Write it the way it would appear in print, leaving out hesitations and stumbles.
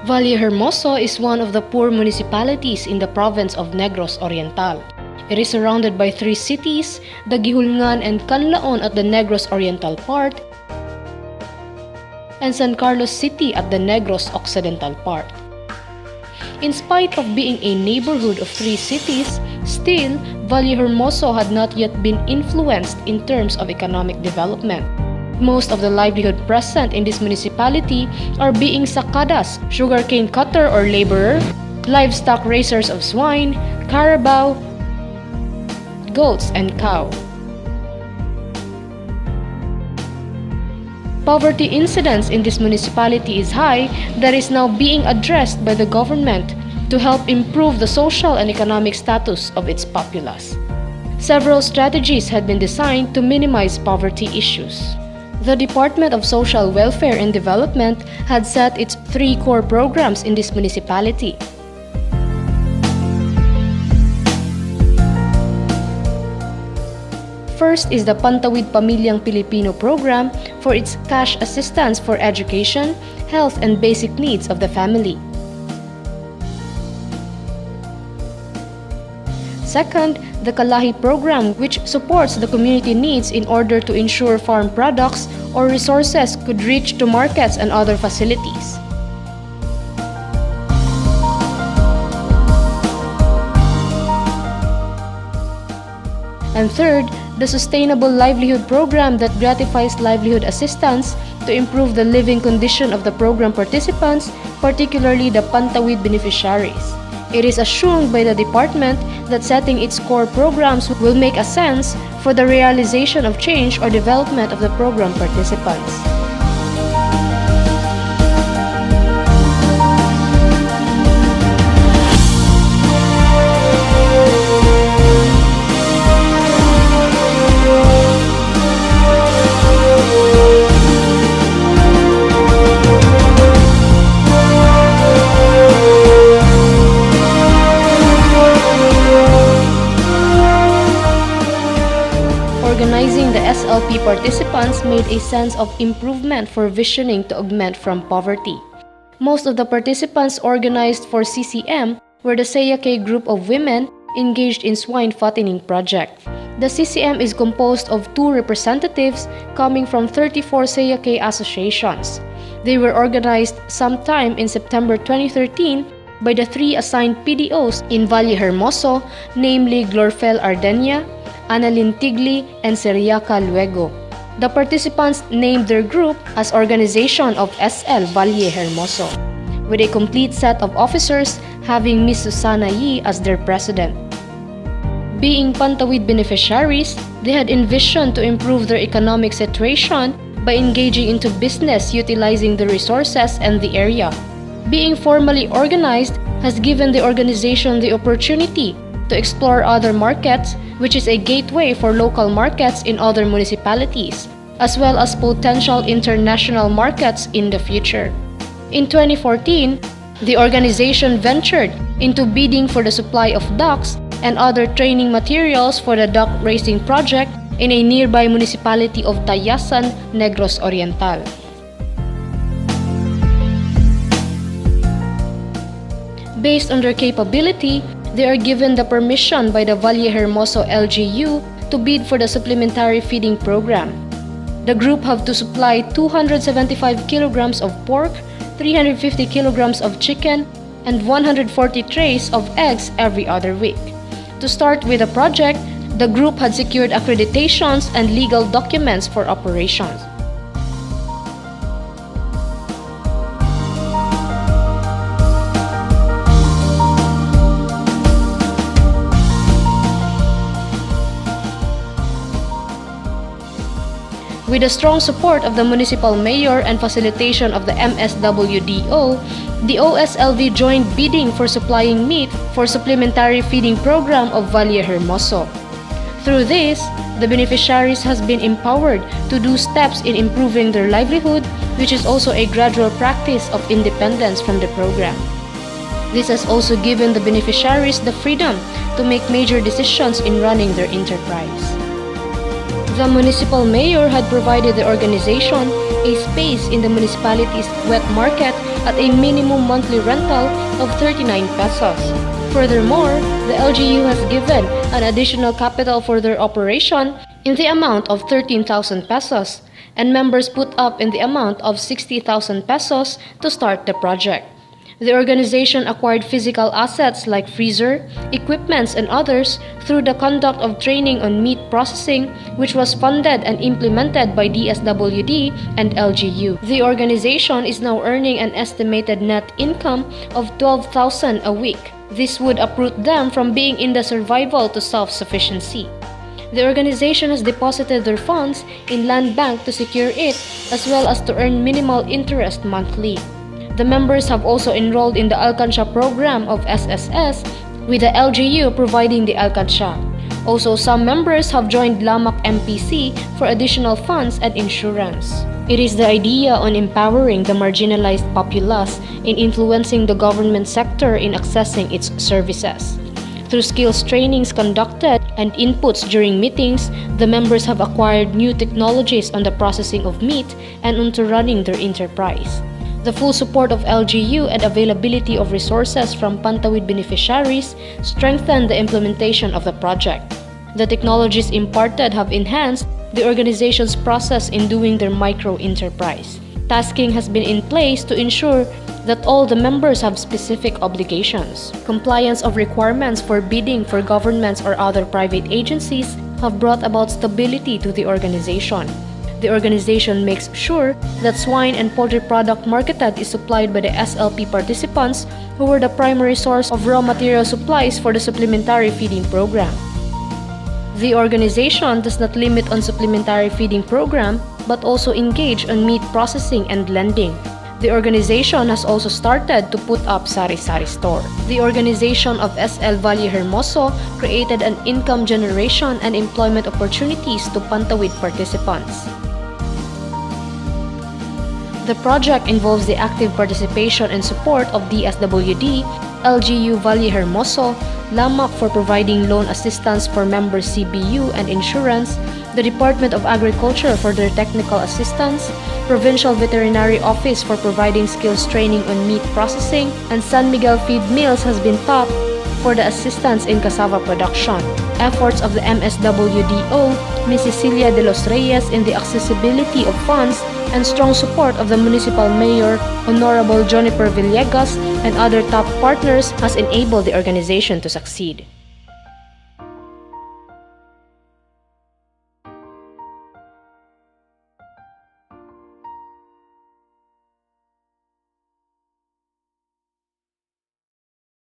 Vallehermoso is one of the poor municipalities in the province of Negros Oriental. It is surrounded by three cities, Daguihulngan and Canlaon at the Negros Oriental part, and San Carlos City at the Negros Occidental part. In spite of being a neighborhood of three cities, still, Vallehermoso had not yet been influenced in terms of economic development. Most of the livelihood present in this municipality are being sakadas, sugarcane cutter or laborer, livestock raisers of swine, carabao, goats, and cow. Poverty incidence in this municipality is high that is now being addressed by the government to help improve the social and economic status of its populace. Several strategies had been designed to minimize poverty issues. The Department of Social Welfare and Development had set its three core programs in this municipality. First is the Pantawid Pamilyang Pilipino program for its cash assistance for education, health, and basic needs of the family. Second, the Kalahi program, which supports the community needs in order to ensure farm products or resources could reach to markets and other facilities. And third, the Sustainable Livelihood program that gratifies livelihood assistance to improve the living condition of the program participants, particularly the Pantawid beneficiaries. It is assumed by the department that setting its core programs will make a sense for the realization of change or development of the program participants. Organizing the SLP participants made a sense of improvement for visioning to augment from poverty. Most of the participants organized for CCM were the Sayakay group of women engaged in swine fattening project. The CCM is composed of 2 representatives coming from 34 Sayakay associations. They were organized sometime in September 2013 by the 3 assigned PDOs in Vallehermoso, namely Glorfel Ardenia, Annalyn Tigli, and Seriaca Luego. The participants named their group as Organization of SL Vallehermoso, with a complete set of officers having Ms. Susana Yi as their president. Being Pantawid beneficiaries, they had envisioned to improve their economic situation by engaging into business utilizing the resources and the area. Being formally organized has given the organization the opportunity to explore other markets, which is a gateway for local markets in other municipalities, as well as potential international markets in the future. In 2014, the organization ventured into bidding for the supply of ducks and other training materials for the duck raising project in a nearby municipality of Tayasan, Negros Oriental. Based on their capability, they are given the permission by the Vallehermoso LGU to bid for the supplementary feeding program. The group have to supply 275 kilograms of pork, 350 kilograms of chicken, and 140 trays of eggs every other week. To start with the project, the group had secured accreditations and legal documents for operations. With the strong support of the municipal mayor and facilitation of the MSWDO, the OSLV joined bidding for supplying meat for supplementary feeding program of Vallehermoso. Through this, the beneficiaries has been empowered to do steps in improving their livelihood, which is also a gradual practice of independence from the program. This has also given the beneficiaries the freedom to make major decisions in running their enterprise. The municipal mayor had provided the organization a space in the municipality's wet market at a minimum monthly rental of 39 pesos. Furthermore, the LGU has given an additional capital for their operation in the amount of 13,000 pesos, and members put up in the amount of 60,000 pesos to start the project. The organization acquired physical assets like freezer, equipments, and others through the conduct of training on meat processing, which was funded and implemented by DSWD and LGU. The organization is now earning an estimated net income of 12,000 a week. This would uproot them from being in the survival to self-sufficiency. The organization has deposited their funds in land bank to secure it, as well as to earn minimal interest monthly. The members have also enrolled in the Alcansya program of SSS, with the LGU providing the Alcansya. Also, some members have joined Lamak MPC for additional funds and insurance. It is the idea on empowering the marginalized populace in influencing the government sector in accessing its services. Through skills trainings conducted and inputs during meetings, the members have acquired new technologies on the processing of meat and onto running their enterprise. The full support of LGU and availability of resources from Pantawid beneficiaries strengthen the implementation of the project. The technologies imparted have enhanced the organization's process in doing their micro-enterprise. Tasking has been in place to ensure that all the members have specific obligations. Compliance of requirements for bidding for governments or other private agencies have brought about stability to the organization. The organization makes sure that swine and poultry product marketed is supplied by the SLP participants, who were the primary source of raw material supplies for the supplementary feeding program. The organization does not limit on supplementary feeding program, but also engage on meat processing and lending. The organization has also started to put up Sari-saring store. The organization of SL Vallehermoso created an income generation and employment opportunities to Pantawid participants. The project involves the active participation and support of DSWD, LGU Vallehermoso, Lamak for providing loan assistance for members CBU and insurance, the Department of Agriculture for their technical assistance, Provincial Veterinary Office for providing skills training on meat processing, and San Miguel Feed Mills has been tapped for the assistance in cassava production. Efforts of the MSWDO, Ms. Cecilia de los Reyes, in the accessibility of funds and strong support of the Municipal Mayor, Honorable Joniper Villegas, and other top partners has enabled the organization to succeed.